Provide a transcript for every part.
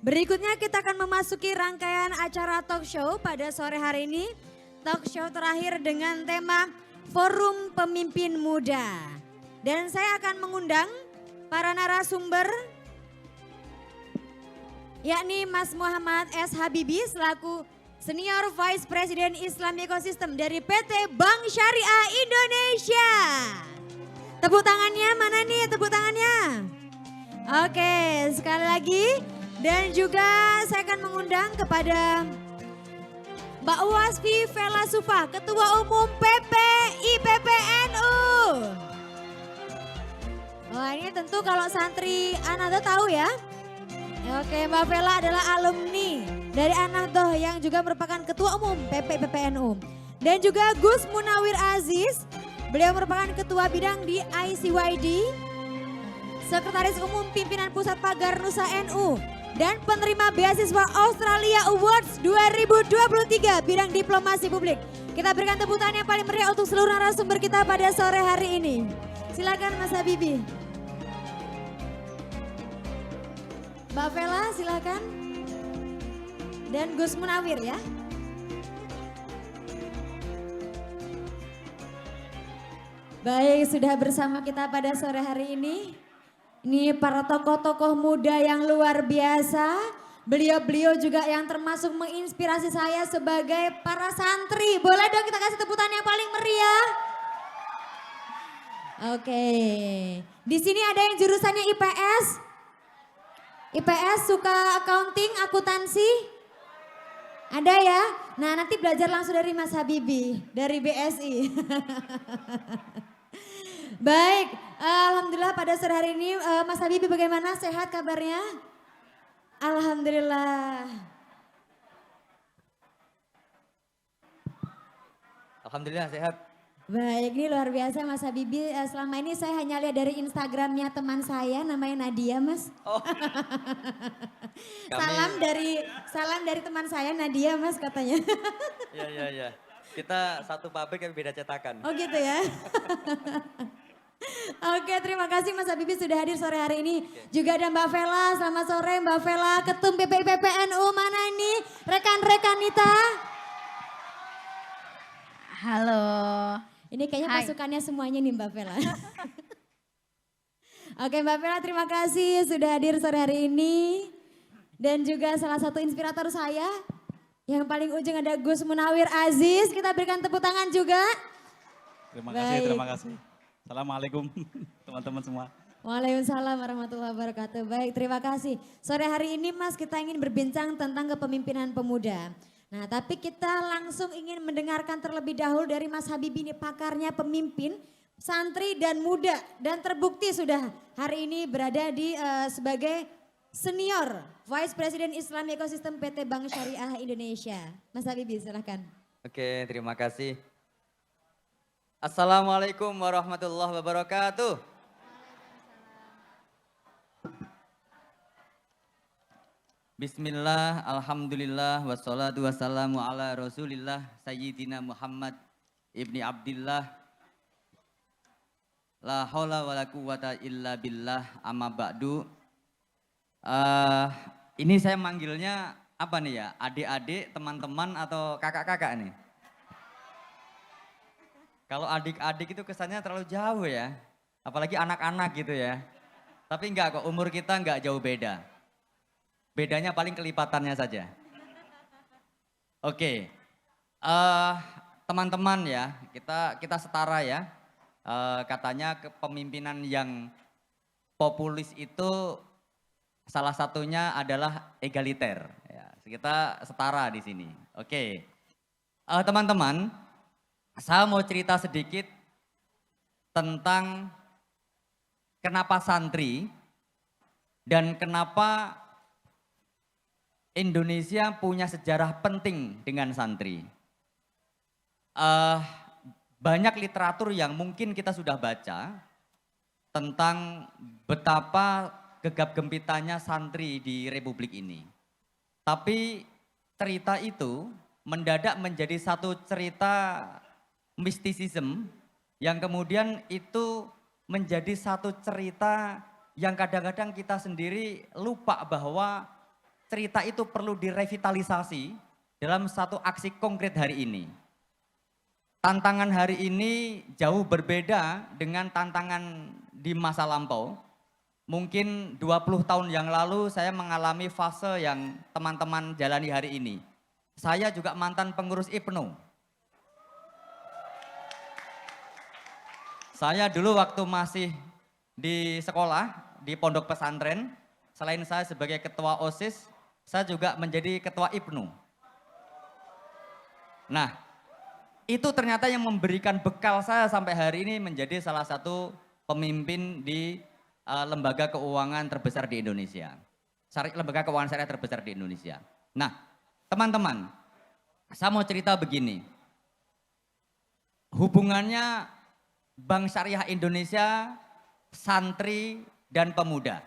Berikutnya kita akan memasuki rangkaian acara talk show pada sore hari ini. Talk show terakhir dengan tema Forum Pemimpin Muda. Dan saya akan mengundang para narasumber, yakni Mas Muhammad S. Habibi selaku Senior Vice President Islam Ecosystem dari PT Bank Syariah Indonesia. Tepuk tangannya, mana nih tepuk tangannya? Oke, sekali lagi. Dan juga saya akan mengundang kepada Mbak Wasfi Vela Sufa, Ketua Umum PPI PPNU. Wah, ini tentu kalau santri Anado tahu ya. Oke, Mbak Vela adalah alumni dari Anado yang juga merupakan Ketua Umum PPI PPNU. Dan juga Gus Munawir Aziz, beliau merupakan Ketua Bidang di ICYD, Sekretaris Umum Pimpinan Pusat Pagar Nusa NU, dan penerima beasiswa Australia Awards 2023 bidang diplomasi publik. Kita berikan tepuk tangan yang paling meriah untuk seluruh narasumber kita pada sore hari ini. Silakan Mas Habibi. Mbak Vela silakan. Dan Gus Munawir ya. Baik, sudah bersama kita pada sore hari ini. Ini para tokoh-tokoh muda yang luar biasa. Beliau-beliau juga yang termasuk menginspirasi saya sebagai para santri. Boleh dong kita kasih tepuk tangan yang paling meriah? Oke. Di sini ada yang jurusannya IPS. IPS suka accounting, akuntansi? Ada ya? Nah, nanti belajar langsung dari Mas Habibi dari BSI. Baik, alhamdulillah pada sore hari ini Mas Habibi bagaimana, sehat kabarnya? Alhamdulillah. Alhamdulillah sehat. Baik, ini luar biasa Mas Habibi. Selama ini saya hanya lihat dari Instagramnya teman saya, namanya Nadia Mas. Oh. Salam dari teman saya Nadia Mas katanya. Iya. Kita satu pabrik tapi beda cetakan. Oh gitu ya. Oke, terima kasih Mas Habibi sudah hadir sore hari ini. Juga ada Mbak Vela, selamat sore Mbak Vela, Ketum PPI PPNU, mana ini rekan-rekan Nita? Halo. Ini kayaknya Hai. pasukannya semuanya nih Mbak Vela. Oke Mbak Vela, terima kasih sudah hadir sore hari ini. Dan juga salah satu inspirator saya, yang paling ujung ada Gus Munawir Aziz. Kita berikan tepuk tangan juga. Terima kasih. Assalamualaikum teman-teman semua. Waalaikumsalam warahmatullahi wabarakatuh. Baik, terima kasih. Sore hari ini Mas kita ingin berbincang tentang kepemimpinan pemuda. Nah tapi kita langsung ingin mendengarkan terlebih dahulu dari Mas Habibi ini pakarnya pemimpin, santri dan muda. Dan terbukti sudah hari ini berada di sebagai Senior Vice President Islam Ecosystem PT Bank Syariah Indonesia. Mas Habibi silahkan. Oke, terima kasih. Assalamualaikum warahmatullahi wabarakatuh. Bismillah, alhamdulillah, wassalatu wassalamu ala rasulillah, sayyidina Muhammad ibni Abdillah. La haula wa la quwata illa billah, amma ba'du. Ini saya manggilnya apa nih ya, adik-adik, teman-teman atau kakak-kakak nih? Kalau adik-adik itu kesannya terlalu jauh ya, apalagi anak-anak gitu ya. Tapi enggak kok, umur kita enggak jauh beda. Bedanya paling kelipatannya saja. Oke, teman-teman ya, kita setara ya. Katanya kepemimpinan yang populis itu salah satunya adalah egaliter. Ya, kita setara di sini. Oke, teman-teman. Saya mau cerita sedikit tentang kenapa santri dan kenapa Indonesia punya sejarah penting dengan santri. Banyak literatur yang mungkin kita sudah baca tentang betapa gegap gempitanya santri di Republik ini. Tapi cerita itu mendadak menjadi satu cerita mistisisme yang kemudian itu menjadi satu cerita yang kadang-kadang kita sendiri lupa bahwa cerita itu perlu direvitalisasi dalam satu aksi konkret hari ini. Tantangan hari ini jauh berbeda dengan tantangan di masa lampau. Mungkin 20 tahun yang lalu saya mengalami fase yang teman-teman jalani hari ini. Saya juga mantan pengurus IPNU. Saya dulu waktu masih di sekolah, di pondok pesantren, selain saya sebagai ketua OSIS, saya juga menjadi ketua IPNU. Nah, itu ternyata yang memberikan bekal saya sampai hari ini menjadi salah satu pemimpin di lembaga keuangan terbesar di Indonesia. Lembaga keuangan syariah terbesar di Indonesia. Nah, teman-teman, saya mau cerita begini. Hubungannya Bank Syariah Indonesia, santri, dan pemuda.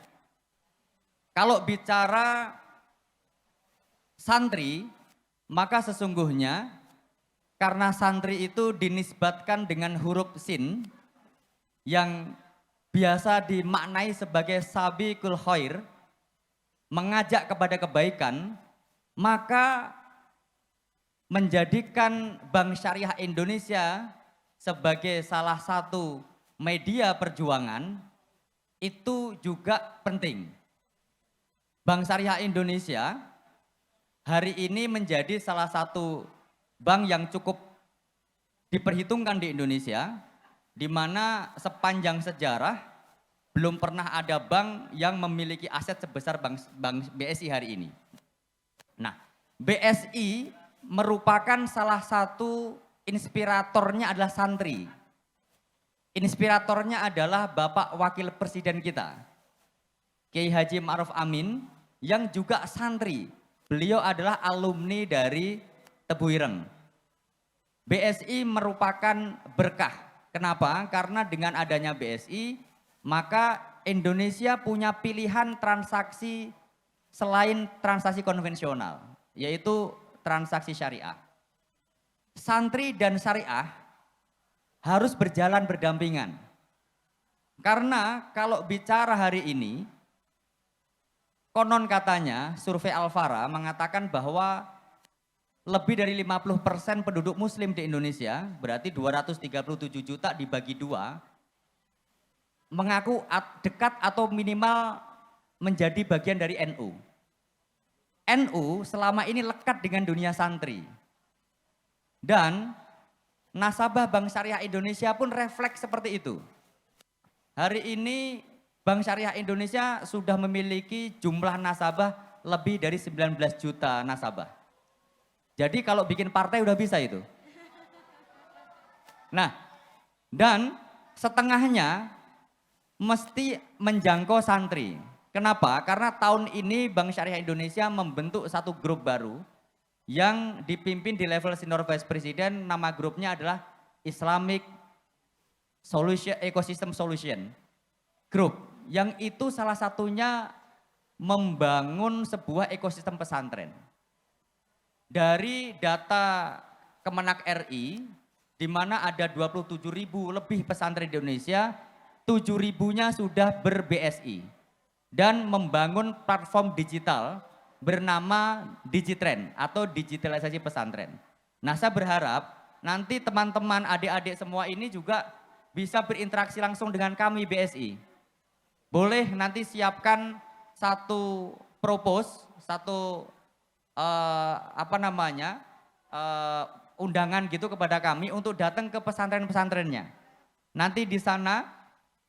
Kalau bicara santri, maka sesungguhnya karena santri itu dinisbatkan dengan huruf sin yang biasa dimaknai sebagai sabiqul khair, mengajak kepada kebaikan, maka menjadikan Bank Syariah Indonesia sebagai salah satu media perjuangan itu juga penting. Bank Syariah Indonesia hari ini menjadi salah satu bank yang cukup diperhitungkan di Indonesia, di mana sepanjang sejarah belum pernah ada bank yang memiliki aset sebesar bank BSI hari ini. Nah, BSI merupakan salah satu inspiratornya adalah santri. Inspiratornya adalah Bapak Wakil Presiden kita, Kiai Haji Ma'ruf Amin, yang juga santri. Beliau adalah alumni dari Tebu Ireng. BSI merupakan berkah. Kenapa? Karena dengan adanya BSI, maka Indonesia punya pilihan transaksi selain transaksi konvensional, yaitu transaksi syariah. Santri dan syariah harus berjalan berdampingan. Karena kalau bicara hari ini, konon katanya survei Alfara mengatakan bahwa lebih dari 50% penduduk muslim di Indonesia, berarti 237 juta dibagi 2, mengaku dekat atau minimal menjadi bagian dari NU. NU selama ini lekat dengan dunia santri. Dan nasabah Bank Syariah Indonesia pun refleks seperti itu. Hari ini Bank Syariah Indonesia sudah memiliki jumlah nasabah lebih dari 19 juta nasabah. Jadi kalau bikin partai udah bisa itu. Nah, dan setengahnya mesti menjangkau santri. Kenapa? Karena tahun ini Bank Syariah Indonesia membentuk satu grup baru yang dipimpin di level senior vice president. Nama grupnya adalah Islamic Ecosystem Solution Group, yang itu salah satunya membangun sebuah ekosistem pesantren. Dari data Kemenak RI, di mana ada 27.000 lebih pesantren di Indonesia, 7.000-nya sudah ber-BSI dan membangun platform digital bernama Digitrend atau digitalisasi pesantren. Nah, saya berharap nanti teman-teman adik-adik semua ini juga bisa berinteraksi langsung dengan kami BSI. Boleh nanti siapkan satu propose, satu undangan gitu kepada kami untuk datang ke pesantren-pesantrennya. Nanti di sana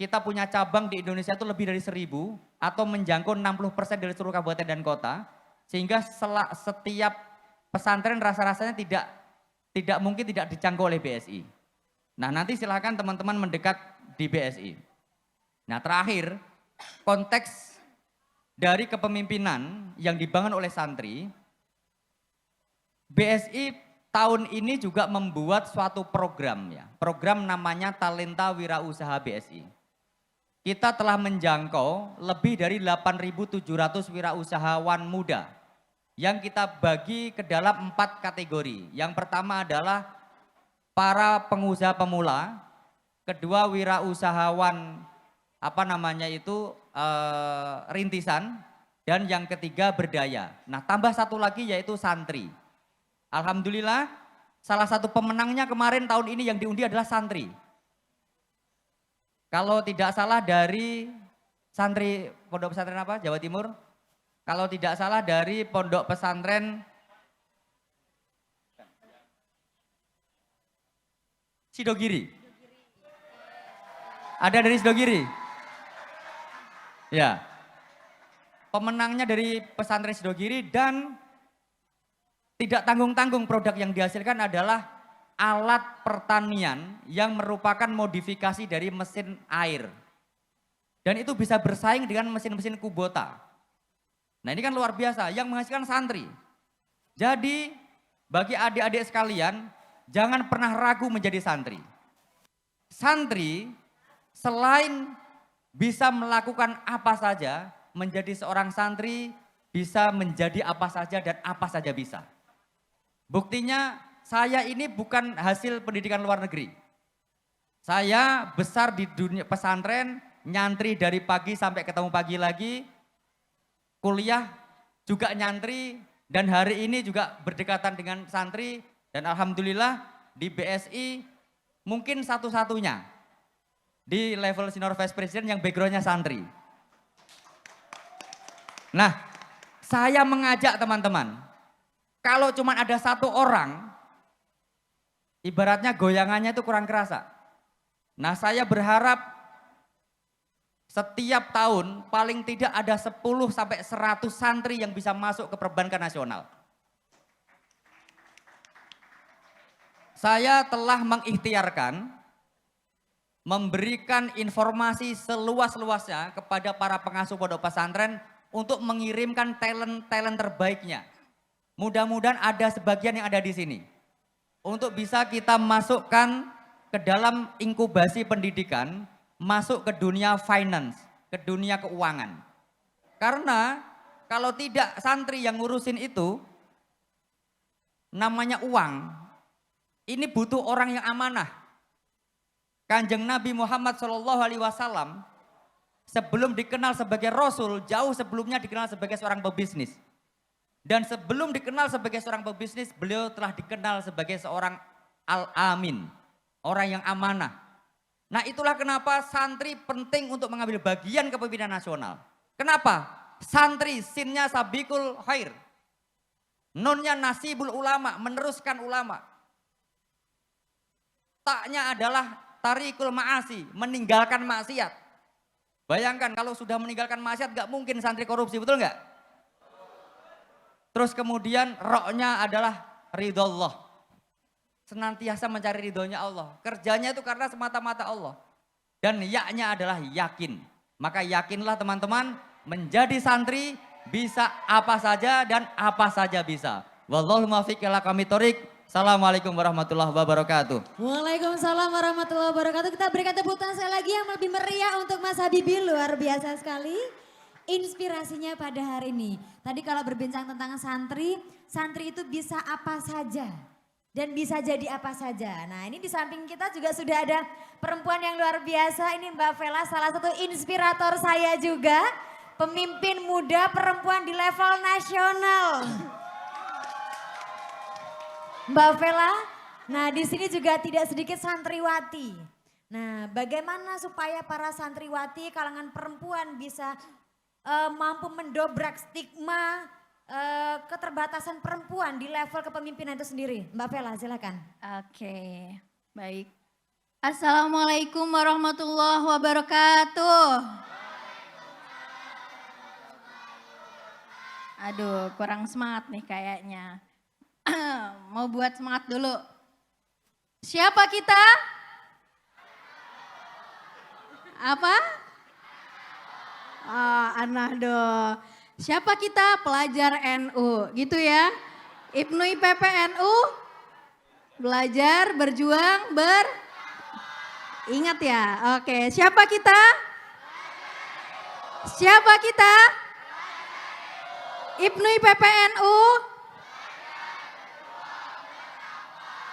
kita punya cabang di Indonesia itu lebih dari 1.000 atau menjangkau 60% dari seluruh kabupaten dan kota, sehingga setiap pesantren rasa-rasanya tidak mungkin tidak dijangkau oleh BSI. Nah, nanti silakan teman-teman mendekat di BSI. Nah, terakhir, konteks dari kepemimpinan yang dibangun oleh santri, BSI tahun ini juga membuat suatu program ya. Program namanya Talenta Wirausaha BSI. Kita telah menjangkau lebih dari 8.700 wirausahawan muda yang kita bagi ke dalam 4 kategori. Yang pertama adalah para pengusaha pemula, kedua wirausahawan rintisan, Dan yang ketiga berdaya. Nah tambah satu lagi yaitu santri. Alhamdulillah salah satu pemenangnya kemarin tahun ini yang diundi adalah santri. Kalau tidak salah dari santri pondok pesantren apa Jawa Timur? Kalau tidak salah dari pondok pesantren Sidogiri. Ada dari Sidogiri? Ya. Pemenangnya dari pesantren Sidogiri dan tidak tanggung-tanggung produk yang dihasilkan adalah alat pertanian yang merupakan modifikasi dari mesin air. Dan itu bisa bersaing dengan mesin-mesin Kubota. Nah ini kan luar biasa, yang menghasilkan santri. Jadi bagi adik-adik sekalian, jangan pernah ragu menjadi santri. Santri selain bisa melakukan apa saja, menjadi seorang santri bisa menjadi apa saja dan apa saja bisa. Buktinya saya ini bukan hasil pendidikan luar negeri. Saya besar di dunia pesantren, nyantri dari pagi sampai ketemu pagi lagi, kuliah juga nyantri, dan hari ini juga berdekatan dengan santri, dan alhamdulillah di BSI mungkin satu-satunya di level senior vice president yang backgroundnya santri. Nah, saya mengajak teman-teman, kalau cuma ada satu orang, ibaratnya goyangannya itu kurang kerasa. Nah, saya berharap setiap tahun paling tidak ada 10 sampai 100 santri yang bisa masuk ke perbankan nasional. Saya telah mengikhtiarkan memberikan informasi seluas-luasnya kepada para pengasuh pondok pesantren untuk mengirimkan talent-talent terbaiknya. Mudah-mudahan ada sebagian yang ada di sini. Untuk bisa kita masukkan ke dalam inkubasi pendidikan, masuk ke dunia finance, ke dunia keuangan. Karena kalau tidak santri yang ngurusin itu, namanya uang, ini butuh orang yang amanah. Kanjeng Nabi Muhammad SAW sebelum dikenal sebagai Rasul, jauh sebelumnya dikenal sebagai seorang pebisnis. Dan sebelum dikenal sebagai seorang pebisnis, beliau telah dikenal sebagai seorang al-amin, orang yang amanah. Nah itulah kenapa santri penting untuk mengambil bagian kepemimpinan nasional. Kenapa? Santri, sinnya sabikul khair. Nunnya nasibul ulama, meneruskan ulama. Taknya adalah tarikul ma'asi, meninggalkan maksiat. Bayangkan kalau sudah meninggalkan maksiat gak mungkin santri korupsi, betul gak? Terus kemudian roknya adalah ridho Allah. Senantiasa mencari ridhonya Allah. Kerjanya itu karena semata-mata Allah. Dan yaknya adalah yakin. Maka yakinlah teman-teman, menjadi santri bisa apa saja dan apa saja bisa. Wallahu muwaffiq ila aqwamit thoriq. Assalamualaikum warahmatullahi wabarakatuh. Waalaikumsalam warahmatullahi wabarakatuh. Kita berikan tepuk tangan sekali lagi yang lebih meriah untuk Mas Habibie, luar biasa sekali. Inspirasinya pada hari ini. Tadi kalau berbincang tentang santri, santri itu bisa apa saja. Dan bisa jadi apa saja. Nah ini di samping kita juga sudah ada perempuan yang luar biasa. Ini Mbak Vela, salah satu inspirator saya juga. Pemimpin muda perempuan di level nasional. Mbak Vela, nah di sini juga tidak sedikit santriwati. Nah bagaimana supaya para santriwati kalangan perempuan bisa mampu mendobrak stigma keterbatasan perempuan di level kepemimpinan itu sendiri. Mbak Vela silakan. Oke, baik. Assalamualaikum warahmatullahi wabarakatuh. Aduh, kurang semangat nih kayaknya. Mau buat semangat dulu. Siapa kita? Apa? Anahdo. Siapa kita? Pelajar NU, gitu ya. Ibnu IPPNU, belajar, berjuang, Ingat ya, oke. Siapa kita? Siapa kita? Ibnu IPPNU.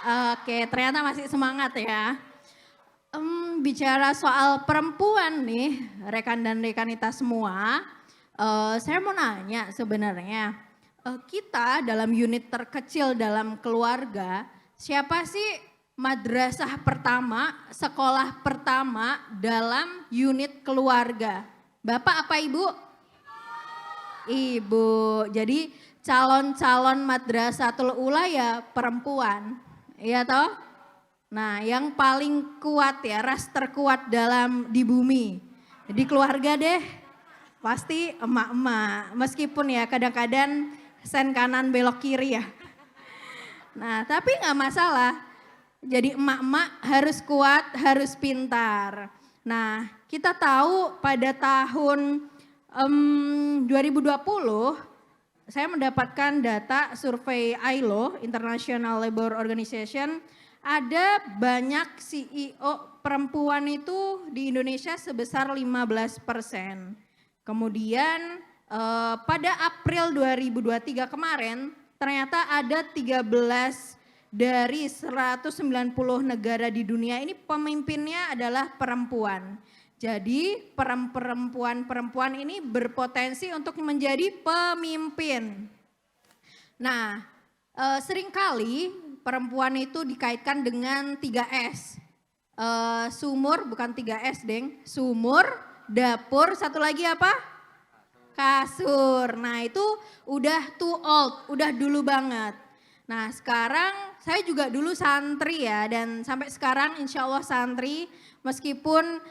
Oke, ternyata masih semangat ya. Bicara soal perempuan nih, rekan dan rekanita semua. Saya mau nanya sebenarnya, kita dalam unit terkecil dalam keluarga, siapa sih madrasah pertama, sekolah pertama dalam unit keluarga? Bapak apa Ibu? Ibu. Jadi calon-calon madrasatul ula ya perempuan. Iya toh? Nah, yang paling kuat ya, ras terkuat di bumi. Jadi keluarga deh, pasti emak-emak. Meskipun ya kadang-kadang sen kanan belok kiri ya. Nah, tapi nggak masalah. Jadi emak-emak harus kuat, harus pintar. Nah, kita tahu pada tahun 2020, saya mendapatkan data survei ILO, International Labour Organization, ada banyak CEO perempuan itu di Indonesia sebesar 15%. Kemudian pada April 2023 kemarin ternyata ada 13 dari 190 negara di dunia ini pemimpinnya adalah perempuan. Jadi perempuan-perempuan ini berpotensi untuk menjadi pemimpin. Nah, seringkali perempuan itu dikaitkan dengan 3S. Sumur, bukan 3S deng, sumur, dapur, satu lagi apa? Kasur. Nah itu udah too old, udah dulu banget. Nah sekarang saya juga dulu santri ya, dan sampai sekarang insya Allah santri, meskipun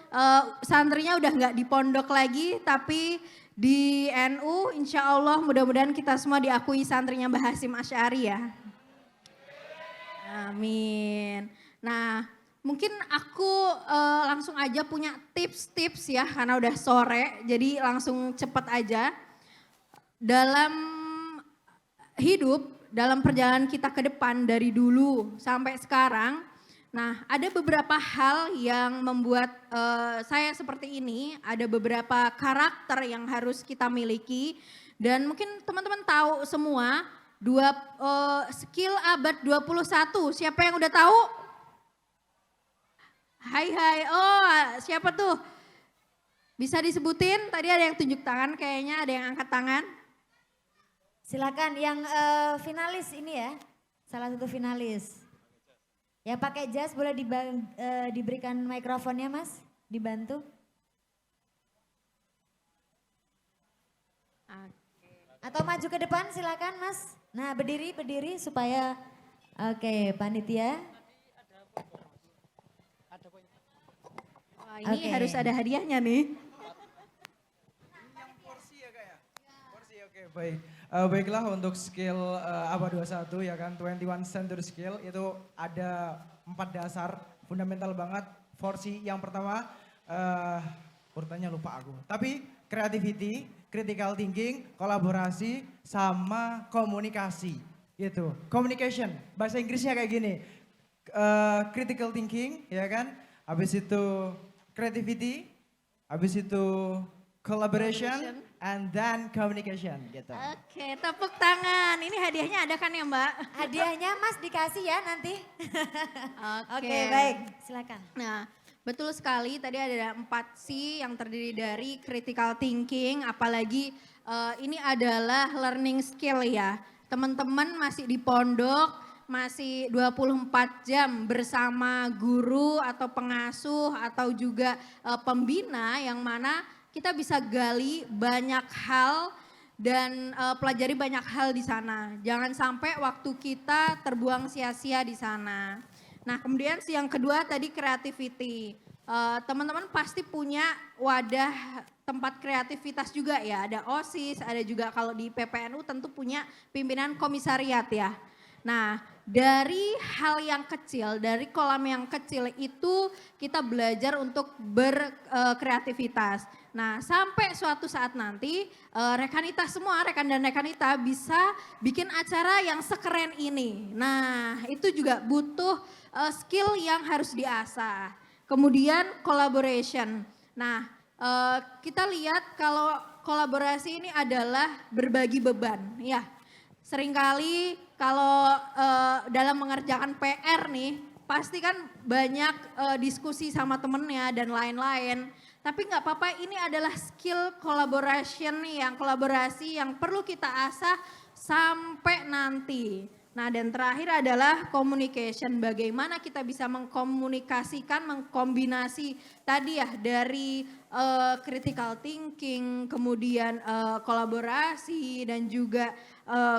santrinya udah nggak di pondok lagi, tapi di NU insya Allah mudah-mudahan kita semua diakui santrinya Mbah Hasyim Asy'ari ya. Amin. Nah, mungkin aku langsung aja punya tips-tips ya, karena udah sore, jadi langsung cepet aja. Dalam hidup, dalam perjalanan kita ke depan dari dulu sampai sekarang, nah ada beberapa hal yang membuat saya seperti ini, ada beberapa karakter yang harus kita miliki, dan mungkin teman-teman tahu semua, skill abad 21, siapa yang udah tahu? Hai, oh siapa tuh? Bisa disebutin, tadi ada yang tunjuk tangan kayaknya, ada yang angkat tangan. Silakan yang finalis ini ya, salah satu finalis. Yang pakai jas boleh diberikan mikrofonnya Mas, dibantu. Atau maju ke depan silakan Mas. Nah berdiri supaya oke panitia. Wah, ini harus ada hadiahnya nih. Porsi ya kak ya? Porsi oke baik. Baiklah untuk skill ABA 21 ya kan 21 century skill itu ada 4 dasar fundamental banget. Porsi yang pertama urutannya lupa aku. Tapi creativity, critical thinking, kolaborasi sama komunikasi gitu. Communication bahasa Inggrisnya kayak gini. Critical thinking ya kan. Habis itu creativity, habis itu collaboration, and then communication gitu. Oke, tepuk tangan. Ini hadiahnya ada kan ya Mbak? Hadiahnya Mas dikasih ya nanti. Oke. Oke baik silakan. Nah betul sekali tadi ada 4 C yang terdiri dari critical thinking, apalagi ini adalah learning skill ya. Teman-teman masih di pondok, masih 24 jam bersama guru atau pengasuh atau juga pembina yang mana kita bisa gali banyak hal dan pelajari banyak hal di sana. Jangan sampai waktu kita terbuang sia-sia di sana. Nah kemudian yang kedua tadi creativity. Teman-teman pasti punya wadah tempat kreativitas juga ya. Ada OSIS, ada juga kalau di PPNU tentu punya pimpinan komisariat ya. Nah dari hal yang kecil, dari kolam yang kecil itu kita belajar untuk berkreativitas. Nah sampai suatu saat nanti rekanita semua, rekan dan rekanita bisa bikin acara yang sekeren ini. Nah itu juga butuh skill yang harus diasah. Kemudian collaboration. Nah kita lihat kalau kolaborasi ini adalah berbagi beban ya. Seringkali kalau dalam mengerjakan PR nih, pasti kan banyak diskusi sama temennya dan lain-lain. Tapi nggak apa-apa, ini adalah skill collaboration yang kolaborasi yang perlu kita asah sampai nanti. Nah dan terakhir adalah communication, bagaimana kita bisa mengkomunikasikan, mengkombinasi tadi ya dari critical thinking, kemudian kolaborasi dan juga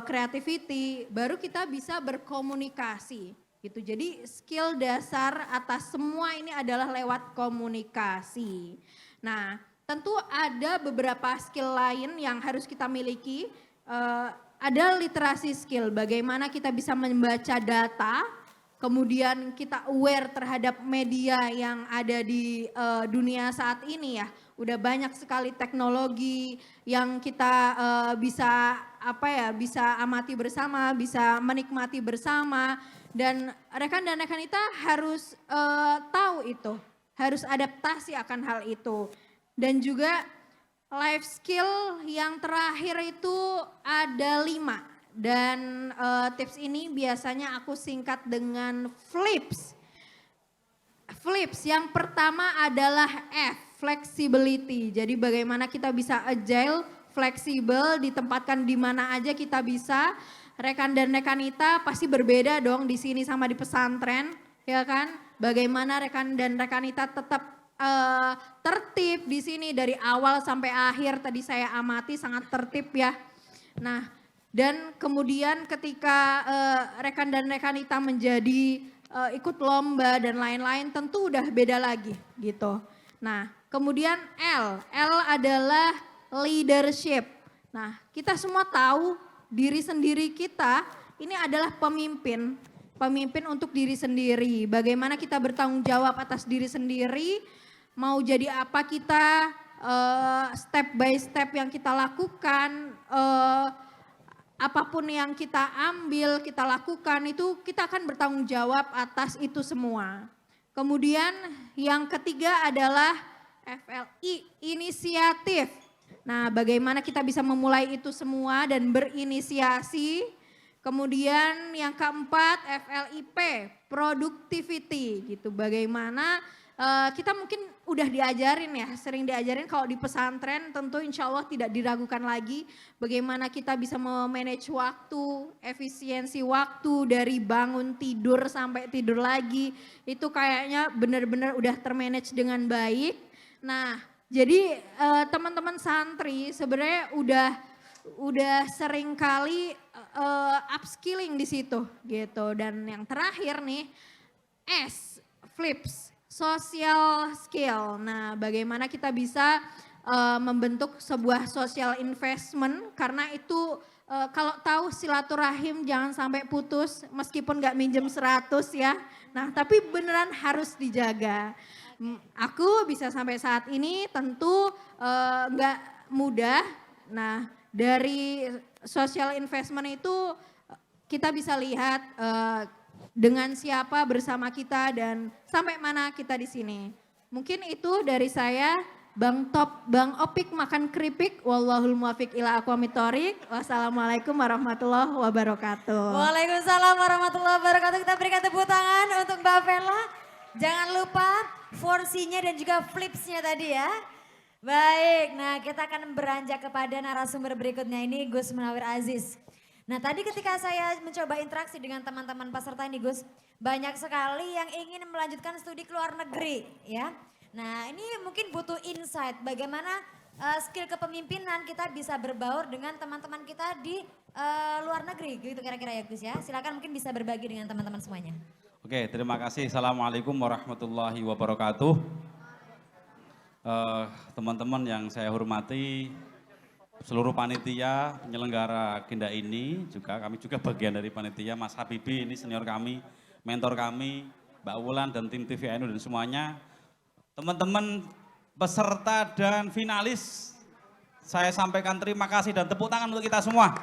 creativity, baru kita bisa berkomunikasi gitu. Jadi skill dasar atas semua ini adalah lewat komunikasi. Nah tentu ada beberapa skill lain yang harus kita miliki. Ada literasi skill, bagaimana kita bisa membaca data, kemudian kita aware terhadap media yang ada di dunia saat ini ya. Udah banyak sekali teknologi yang kita bisa bisa amati bersama, bisa menikmati bersama, dan rekan kita harus tahu itu, harus adaptasi akan hal itu. Dan juga life skill yang terakhir itu ada 5 dan tips ini biasanya aku singkat dengan flips. Flips yang pertama adalah F, flexibility. Jadi bagaimana kita bisa agile, fleksibel, ditempatkan di mana aja kita bisa. Rekan dan rekanita pasti berbeda dong di sini sama di pesantren, ya kan? Bagaimana rekan dan rekanita tetap tertib di sini dari awal sampai akhir, tadi saya amati sangat tertib ya. Nah dan kemudian ketika rekan dan rekanita menjadi ikut lomba dan lain-lain tentu udah beda lagi gitu. Nah kemudian L adalah leadership. Nah kita semua tahu diri sendiri kita ini adalah pemimpin untuk diri sendiri. Bagaimana kita bertanggung jawab atas diri sendiri, mau jadi apa kita, step by step yang kita lakukan, apapun yang kita ambil, kita lakukan itu kita akan bertanggung jawab atas itu semua. Kemudian yang ketiga adalah FLI, inisiatif. Nah bagaimana kita bisa memulai itu semua dan berinisiasi. Kemudian yang keempat FLIP, productivity gitu. Bagaimana kita mungkin udah diajarin ya, sering diajarin kalau di pesantren tentu insya Allah tidak diragukan lagi bagaimana kita bisa memanage waktu, efisiensi waktu dari bangun tidur sampai tidur lagi. Itu kayaknya benar-benar udah termanage dengan baik. Nah jadi teman-teman santri sebenarnya udah sering kali upskilling di situ gitu. Dan yang terakhir nih S, flips. Social skill. Nah, bagaimana kita bisa membentuk sebuah social investment karena itu kalau tahu silaturahim jangan sampai putus meskipun gak minjem 100 ya. Nah, tapi beneran harus dijaga. Aku bisa sampai saat ini tentu gak mudah. Nah, dari social investment itu kita bisa lihat dengan siapa bersama kita dan sampai mana kita di sini. Mungkin itu dari saya, Bang Opik makan keripik. Wallahul muwaffiq ila aqwamit thoriq. Wassalamualaikum warahmatullahi wabarakatuh. Waalaikumsalam warahmatullahi wabarakatuh. Kita berikan tepuk tangan untuk Mbak Vela. Jangan lupa forsinya dan juga flipsnya tadi ya. Baik, nah kita akan beranjak kepada narasumber berikutnya ini Gus Munawir Aziz. Nah tadi ketika saya mencoba interaksi dengan teman-teman peserta ini Gus, banyak sekali yang ingin melanjutkan studi ke luar negeri ya. Nah ini mungkin butuh insight bagaimana skill kepemimpinan kita bisa berbaur dengan teman-teman kita di luar negeri gitu kira-kira ya Gus ya. Silakan mungkin bisa berbagi dengan teman-teman semuanya. Oke, terima kasih. Assalamualaikum warahmatullahi wabarakatuh. Teman-teman yang saya hormati, seluruh panitia penyelenggara agenda ini, kami juga bagian dari panitia, Mas Habibi ini senior kami, mentor kami, Mbak Wulan dan tim TVNU dan semuanya. Teman-teman peserta dan finalis, saya sampaikan terima kasih dan tepuk tangan untuk kita semua.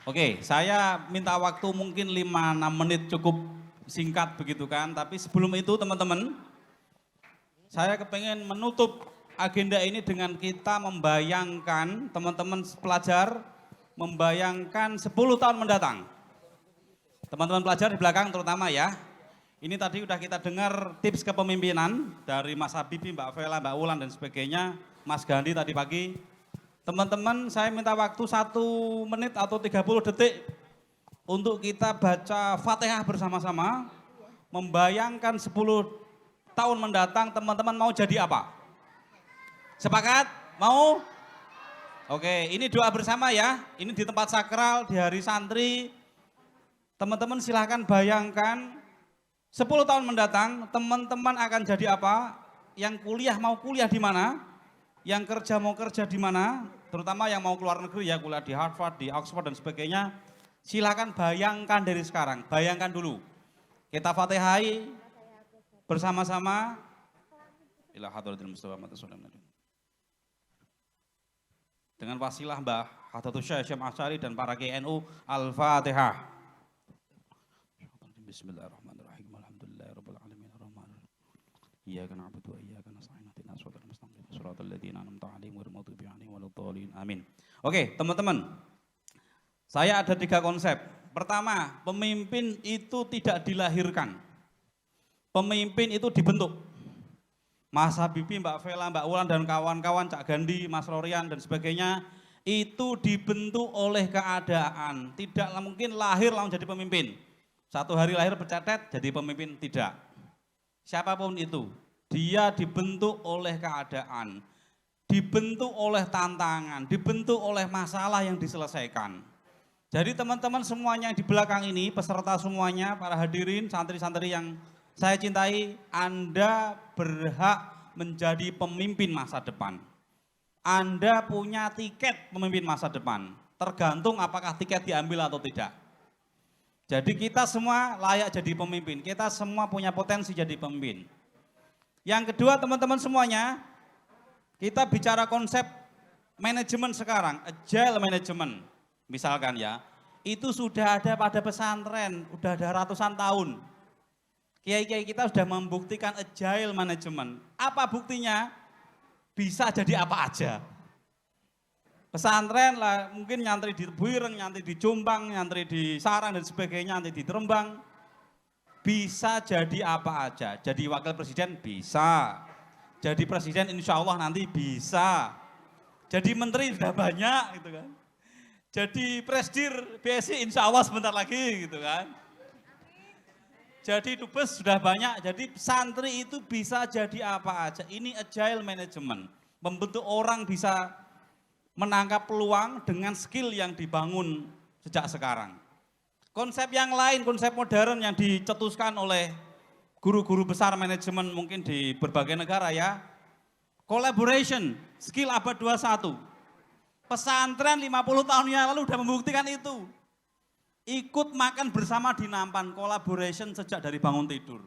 Oke, saya minta waktu mungkin 5-6 menit cukup singkat begitu kan, tapi sebelum itu teman-teman, saya kepengen menutup agenda ini dengan kita membayangkan, teman-teman pelajar, membayangkan 10 tahun mendatang. Teman-teman pelajar di belakang terutama ya, Ini tadi udah kita dengar tips kepemimpinan dari Mas Habibie, Mbak Vela, Mbak Wulan dan sebagainya, Mas Gandhi tadi pagi. Teman-teman, saya minta waktu 1 menit atau 30 detik untuk kita baca Fatihah bersama-sama, membayangkan 10 tahun mendatang teman-teman mau jadi apa? Sepakat? Mau? Oke, ini doa bersama ya. Ini di tempat sakral, di hari santri. Teman-teman silahkan bayangkan 10 tahun mendatang teman-teman akan jadi apa? Yang kuliah mau kuliah di mana? Yang kerja mau kerja di mana? Terutama yang mau keluar negeri ya, kuliah di Harvard, di Oxford dan sebagainya. Silakan bayangkan dari sekarang, bayangkan dulu. Kita Fatihai bersama-sama. Ila hadratil Mustafa dengan wasilah Mbah Hadratus Syekh Syekh Asy'ari dan para KNU Al-Fatihah. Bismillahirrahmanirrahim. Alhamdulillahirabbil alamin arrahmanirrahim. Iyyaka na'budu wa iyyaka nasta'in ihdinas shiratal mustaqim shiratal ladzina an'amta 'alaihim ghairil maghdubi 'alaihim waladdallin. Amin. Oke, teman-teman. Saya ada 3 konsep. Pertama, pemimpin itu tidak dilahirkan. Pemimpin itu dibentuk. Mas Habibie, Mbak Vela, Mbak Wulan dan kawan-kawan, Cak Gandhi, Mas Rorian dan sebagainya itu dibentuk oleh keadaan. Tidak mungkin lahir langsung jadi pemimpin. 1 hari lahir bercetet jadi pemimpin, tidak. Siapapun itu, dia dibentuk oleh keadaan, dibentuk oleh tantangan, dibentuk oleh masalah yang diselesaikan. Jadi teman-teman semuanya yang di belakang ini, peserta semuanya, para hadirin, santri-santri yang saya cintai, Anda berhak menjadi pemimpin masa depan. Anda punya tiket pemimpin masa depan, tergantung apakah tiket diambil atau tidak. Jadi kita semua layak jadi pemimpin, kita semua punya potensi jadi pemimpin. Yang kedua teman-teman semuanya, kita bicara konsep manajemen sekarang, agile management. Misalkan ya, itu sudah ada pada pesantren, udah ada ratusan tahun. Kiai-kiai kita sudah membuktikan agile management. Apa buktinya? Bisa jadi apa aja. Pesantren lah mungkin nyantri di Tebuireng, nyantri di Jombang, nyantri di Sarang dan sebagainya, nyantri di Rembang. Bisa jadi apa aja. Jadi wakil presiden bisa. Jadi presiden insya Allah nanti bisa. Jadi menteri sudah banyak gitu kan. Jadi presdir BSI insya Allah sebentar lagi gitu kan. Jadi dubes sudah banyak, jadi santri itu bisa jadi apa aja. Ini agile management, membentuk orang bisa menangkap peluang dengan skill yang dibangun sejak sekarang. Konsep yang lain, konsep modern yang dicetuskan oleh guru-guru besar manajemen mungkin di berbagai negara ya. Collaboration, skill abad 21. Pesantren 50 tahun yang lalu sudah membuktikan itu. Ikut makan bersama di nampan, collaboration sejak dari bangun tidur.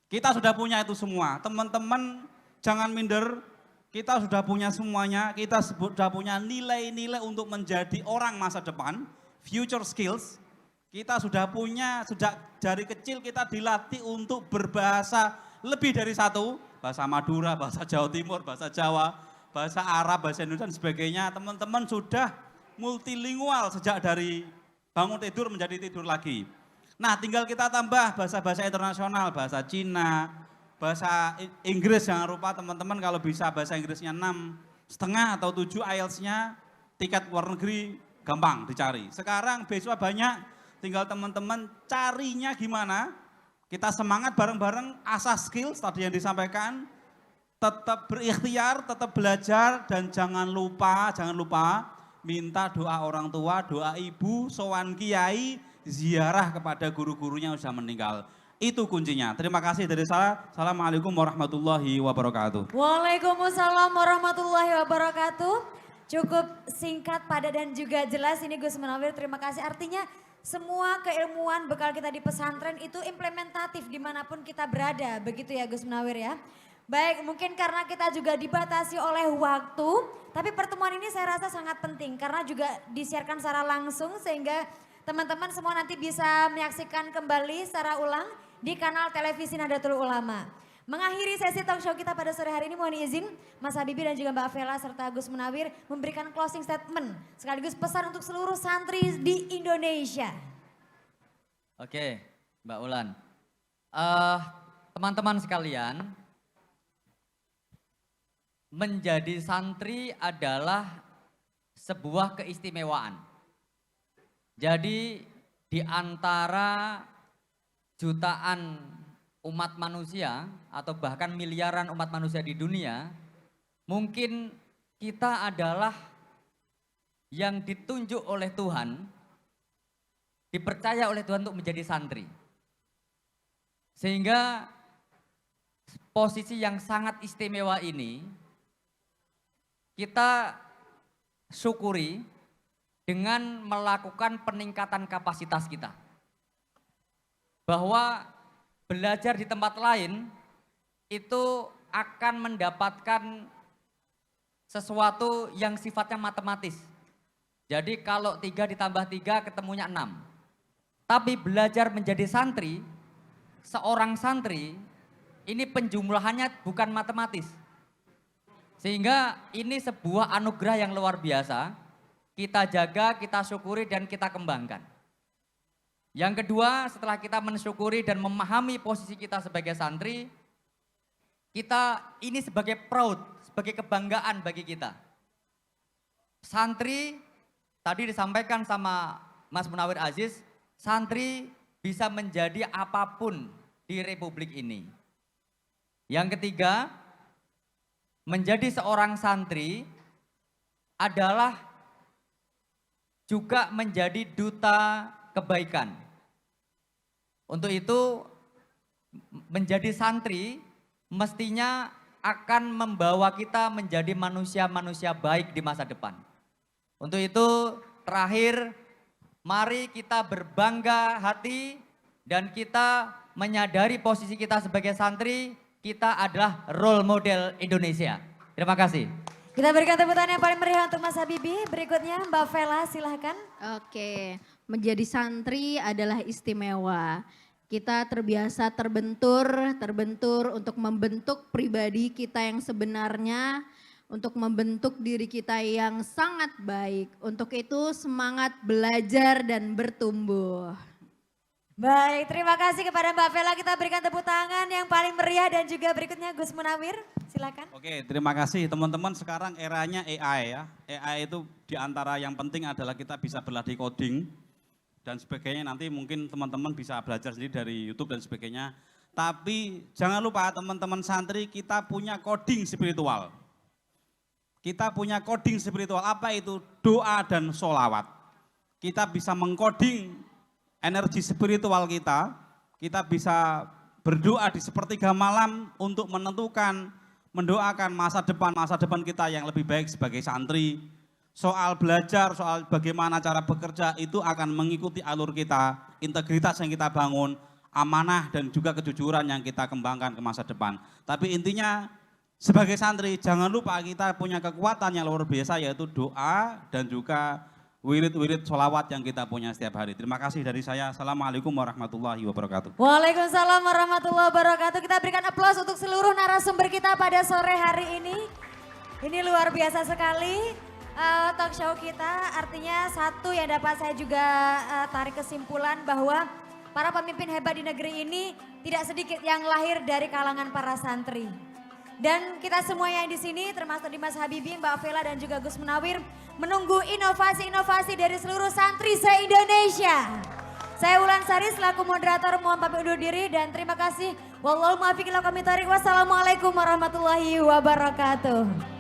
Kita sudah punya itu semua. Teman-teman jangan minder, kita sudah punya semuanya. Kita sudah punya nilai-nilai untuk menjadi orang masa depan, future skills. Kita sudah punya, sejak dari kecil kita dilatih untuk berbahasa lebih dari 1. Bahasa Madura, bahasa Jawa Timur, bahasa Jawa, bahasa Arab, bahasa Indonesia dan sebagainya. Teman-teman sudah multilingual sejak dari bangun tidur menjadi tidur lagi. Nah tinggal kita tambah bahasa-bahasa internasional, bahasa Cina, bahasa Inggris. Jangan lupa teman-teman kalau bisa bahasa Inggrisnya 6,5 atau 7 IELTS-nya, tiket luar negeri gampang dicari. Sekarang beasiswa banyak, tinggal teman-teman carinya gimana. Kita semangat bareng-bareng, asah skill tadi yang disampaikan, tetap berikhtiar, tetap belajar, dan jangan lupa minta doa orang tua, doa ibu, sowan kiai, ziarah kepada guru-gurunya yang sudah meninggal. Itu kuncinya. Terima kasih dari saya. Assalamualaikum warahmatullahi wabarakatuh. Waalaikumsalam warahmatullahi wabarakatuh. Cukup singkat, padat dan juga jelas ini Gus Munawir. Terima kasih. Artinya semua keilmuan bekal kita di pesantren itu implementatif dimanapun kita berada. Begitu ya Gus Munawir ya. Baik, mungkin karena kita juga dibatasi oleh waktu, tapi pertemuan ini saya rasa sangat penting karena juga disiarkan secara langsung sehingga teman-teman semua nanti bisa menyaksikan kembali secara ulang di kanal televisi Nahdlatul Ulama. Mengakhiri sesi talk show kita pada sore hari ini mohon izin Mas Habibie dan juga Mbak Vela serta Gus Munawir memberikan closing statement sekaligus pesan untuk seluruh santri di Indonesia. Oke, Mbak Ulan. Teman-teman sekalian, menjadi santri adalah sebuah keistimewaan. Jadi di antara jutaan umat manusia atau bahkan miliaran umat manusia di dunia, mungkin kita adalah yang ditunjuk oleh Tuhan, dipercaya oleh Tuhan untuk menjadi santri. Sehingga posisi yang sangat istimewa ini kita syukuri dengan melakukan peningkatan kapasitas kita. Bahwa belajar di tempat lain itu akan mendapatkan sesuatu yang sifatnya matematis. Jadi kalau 3 ditambah 3 ketemunya 6. Tapi belajar menjadi santri, seorang santri ini penjumlahannya bukan matematis. Sehingga ini sebuah anugerah yang luar biasa. Kita jaga, kita syukuri dan kita kembangkan. Yang kedua, setelah kita mensyukuri dan memahami posisi kita sebagai santri, kita ini sebagai proud, sebagai kebanggaan bagi kita. Santri, tadi disampaikan sama Mas Munawir Aziz, santri bisa menjadi apapun di Republik ini. Yang ketiga, menjadi seorang santri adalah juga menjadi duta kebaikan. Untuk itu menjadi santri mestinya akan membawa kita menjadi manusia-manusia baik di masa depan. Untuk itu terakhir mari kita berbangga hati dan kita menyadari posisi kita sebagai santri, kita adalah role model Indonesia. Terima kasih. Kita berikan tepuk tangan yang paling meriah untuk Mas Habibie. Berikutnya Mbak Vela, silahkan. Oke, menjadi santri adalah istimewa. Kita terbiasa terbentur untuk membentuk pribadi kita yang sebenarnya, untuk membentuk diri kita yang sangat baik. Untuk itu semangat belajar dan bertumbuh. Baik, terima kasih kepada Mbak Vela. Kita berikan tepuk tangan yang paling meriah dan juga berikutnya Gus Munawir, silakan. Oke, terima kasih teman-teman. Sekarang eranya AI ya. AI itu diantara yang penting adalah kita bisa berlatih coding dan sebagainya. Nanti mungkin teman-teman bisa belajar sendiri dari YouTube dan sebagainya. Tapi jangan lupa teman-teman santri, kita punya coding spiritual. Kita punya coding spiritual, apa itu? Doa dan sholawat. Kita bisa mengcoding energi spiritual kita bisa berdoa di sepertiga malam untuk mendoakan masa depan kita yang lebih baik sebagai santri. Soal belajar, soal bagaimana cara bekerja itu akan mengikuti alur kita, integritas yang kita bangun, amanah dan juga kejujuran yang kita kembangkan ke masa depan. Tapi intinya sebagai santri jangan lupa kita punya kekuatan yang luar biasa yaitu doa dan juga wirid-wirid sholawat yang kita punya setiap hari. Terima kasih dari saya. Assalamualaikum warahmatullahi wabarakatuh. Waalaikumsalam warahmatullahi wabarakatuh. Kita berikan aplaus untuk seluruh narasumber kita pada sore hari ini. Ini luar biasa sekali talk show kita. Artinya satu yang dapat saya juga tarik kesimpulan bahwa para pemimpin hebat di negeri ini tidak sedikit yang lahir dari kalangan para santri. Dan kita semua yang di sini termasuk Dimas Habibie, Mbak Vela dan juga Gus Munawir menunggu inovasi-inovasi dari seluruh santri se-Indonesia. Saya Wulan Sari selaku moderator mohon pamit undur diri dan terima kasih. Wallahu muwaffiq ila aqwamit thoriq. Wassalamualaikum warahmatullahi wabarakatuh.